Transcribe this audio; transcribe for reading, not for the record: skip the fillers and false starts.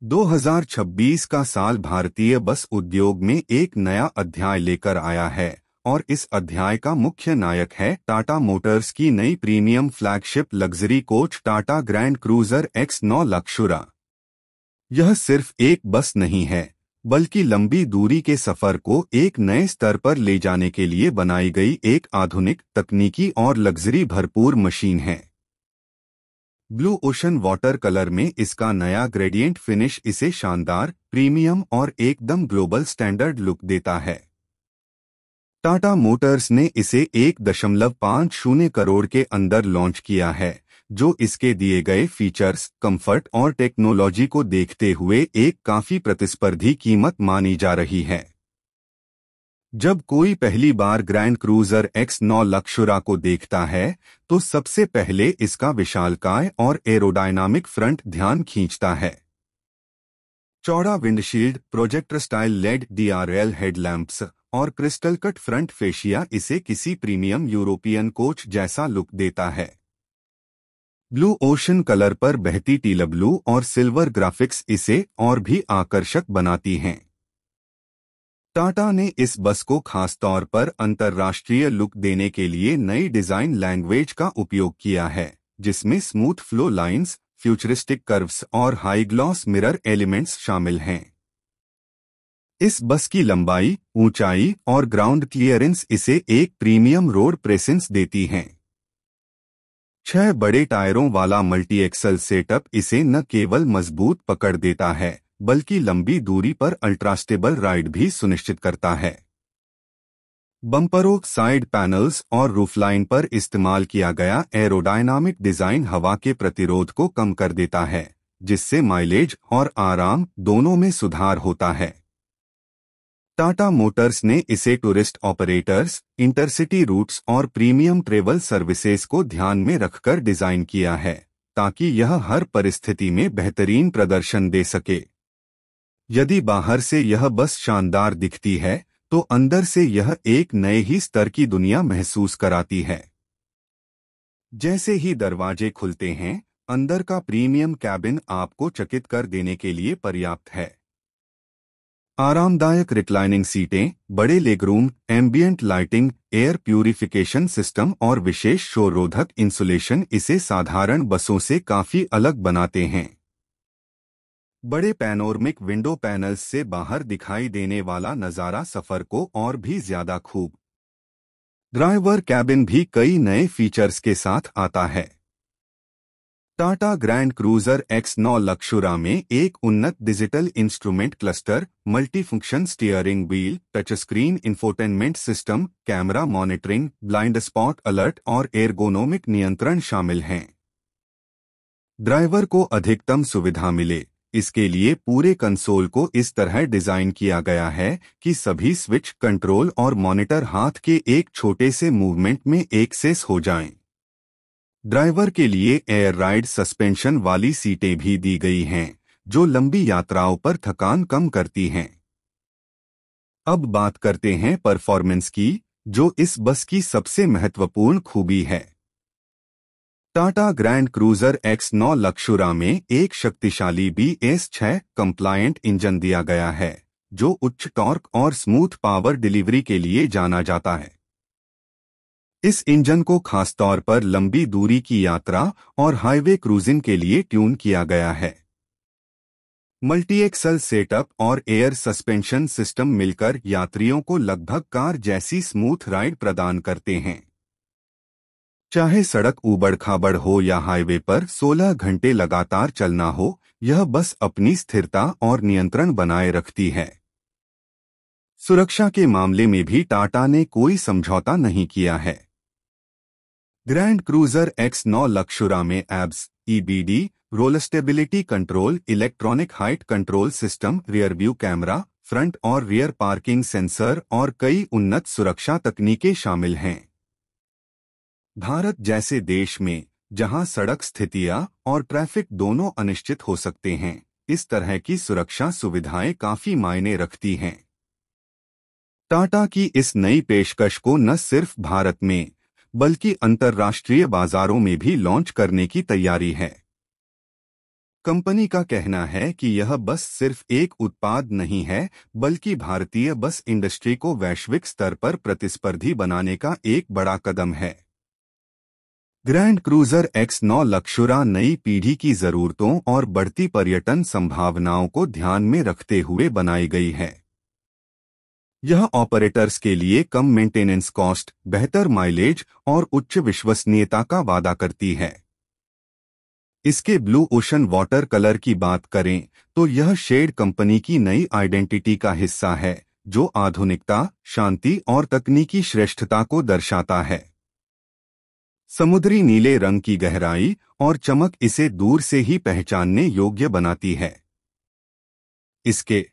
2026 का साल भारतीय बस उद्योग में एक नया अध्याय लेकर आया है और इस अध्याय का मुख्य नायक है टाटा मोटर्स की नई premium flagship luxury coach Tata grand cruiser X9 लक्शुरा। यह सिर्फ एक बस नहीं है, बल्कि लंबी दूरी के सफर को एक नए स्तर पर ले जाने के लिए बनाई गई एक आधुनिक, तकनीकी और लग्जरी भरपूर मशीन है। ब्लू ओशन वाटर कलर में इसका नया ग्रेडियंट फिनिश इसे शानदार, प्रीमियम और एकदम ग्लोबल स्टैंडर्ड लुक देता है। टाटा मोटर्स ने इसे 1.50 करोड़ के अंदर लॉन्च किया है, जो इसके दिए गए फीचर्स, कंफर्ट और टेक्नोलॉजी को देखते हुए एक काफी प्रतिस्पर्धी कीमत मानी जा रही है। जब कोई पहली बार ग्रैंड क्रूजर X9 लक्शुरा को देखता है तो सबसे पहले इसका विशालकाय और एरोडायनामिक फ्रंट ध्यान खींचता है। चौड़ा windshield, projector style LED DRL headlamps और क्रिस्टल कट फ्रंट फेशिया इसे किसी प्रीमियम यूरोपियन कोच जैसा लुक देता है। ब्लू ओशन कलर पर बहती टील ब्लू और सिल्वर ग्राफिक्स इसे और भी आकर्षक बनाती हैं। टाटा ने इस बस को खासतौर पर अंतर्राष्ट्रीय लुक देने के लिए नई डिजाइन लैंग्वेज का उपयोग किया है, जिसमें smooth flow lines, futuristic curves और हाई ग्लॉस मिरर एलिमेंट्स शामिल हैं। इस बस की लंबाई, ऊंचाई और ग्राउंड क्लियरेंस इसे एक प्रीमियम रोड प्रेसेंस देती हैं। 6 बड़े टायरों वाला मल्टी एक्सल सेटअप इसे न केवल मजबूत पकड़ देता है, बल्कि लंबी दूरी पर अल्ट्रास्टेबल राइड भी सुनिश्चित करता है। बम्परों, साइड पैनल्स और रूफलाइन पर इस्तेमाल किया गया एरोडायनामिक डिजाइन हवा के प्रतिरोध को कम कर देता है, जिससे माइलेज और आराम दोनों में सुधार होता है। टाटा मोटर्स ने इसे टूरिस्ट ऑपरेटर्स, इंटरसिटी रूट्स और प्रीमियम ट्रेवल सर्विसेज को ध्यान में रखकर डिजाइन किया है, ताकि यह हर परिस्थिति में बेहतरीन प्रदर्शन दे सके। यदि बाहर से यह बस शानदार दिखती है, तो अंदर से यह एक नए ही स्तर की दुनिया महसूस कराती है। जैसे ही दरवाजे खुलते हैं, अंदर का प्रीमियम कैबिन आपको चकित कर देने के लिए पर्याप्त है। आरामदायक रिक्लाइनिंग सीटें, बड़े legroom, ambient lighting, air purification system और विशेष शोररोधक इंसुलेशन इसे साधारण बसों से काफी अलग बनाते हैं। बड़े पैनोरमिक विंडो पैनल्स से बाहर दिखाई देने वाला नज़ारा सफर को और भी ज्यादा खूब। ड्राइवर कैबिन भी कई नए फीचर्स के साथ आता है। Tata grand cruiser X9 Luxura में एक उन्नत digital instrument cluster, multifunction steering wheel, touch screen infotainment system, camera monitoring, blind spot alert और एर्गोनोमिक नियंत्रण शामिल हैं। ड्राइवर को अधिकतम सुविधा मिले, इसके लिए पूरे कंसोल को इस तरह डिजाइन किया गया है कि सभी स्विच, कंट्रोल और मॉनिटर हाथ के एक छोटे से मूवमेंट में एक्सेस हो जाएं। ड्राइवर के लिए एयर राइड सस्पेंशन वाली सीटें भी दी गई हैं, जो लंबी यात्राओं पर थकान कम करती हैं। अब बात करते हैं परफॉर्मेंस की, जो इस बस की सबसे महत्वपूर्ण खूबी है। Tata grand cruiser X9 Luxura में एक शक्तिशाली BS6 कंप्लायंट इंजन दिया गया है, जो उच्च टॉर्क और स्मूथ पावर डिलीवरी के लिए जाना जाता है। इस इंजन को खासतौर पर लंबी दूरी की यात्रा और हाईवे क्रूजिंग के लिए ट्यून किया गया है। मल्टी एक्सल सेटअप और एयर सस्पेंशन सिस्टम मिलकर यात्रियों को लगभग कार जैसी स्मूथ राइड प्रदान करते हैं। चाहे सड़क ऊबड़-खाबड़ हो या हाईवे पर 16 घंटे लगातार चलना हो, यह बस अपनी स्थिरता और नियंत्रण बनाए रखती है। सुरक्षा के मामले में भी टाटा ने कोई समझौता नहीं किया है। ग्रैंड क्रूजर X9 लक्शुरा में ABS, EBD, roll stability control, electronic height control system, rear view camera, front और रियर पार्किंग सेंसर और कई उन्नत सुरक्षा तकनीकें शामिल हैं। भारत जैसे देश में, जहां सड़क स्थितियां और ट्रैफिक दोनों अनिश्चित हो सकते हैं, इस तरह की सुरक्षा सुविधाएं काफी मायने रखती हैं। टाटा की इस नई पेशकश को न सिर्फ भारत में, बल्कि अंतर्राष्ट्रीय बाजारों में भी लॉन्च करने की तैयारी है। कंपनी का कहना है कि यह बस सिर्फ एक उत्पाद नहीं है, बल्कि भारतीय बस इंडस्ट्री को वैश्विक स्तर पर प्रतिस्पर्धी बनाने का एक बड़ा कदम है। ग्रैंड क्रूजर X9 लक्शुरा नई पीढ़ी की जरूरतों और बढ़ती पर्यटन संभावनाओं को ध्यान में रखते हुए बनाई गई है। यह ऑपरेटर्स के लिए कम मेंटेनेंस कॉस्ट, बेहतर माइलेज और उच्च विश्वसनीयता का वादा करती है। इसके ब्लू ओशन वाटर कलर की बात करें तो यह शेड कंपनी की नई आइडेंटिटी का हिस्सा है, जो आधुनिकता, शांति और तकनीकी श्रेष्ठता को दर्शाता है। समुद्री नीले रंग की गहराई और चमक इसे दूर से ही पहचानने योग्य बनाती है। इसके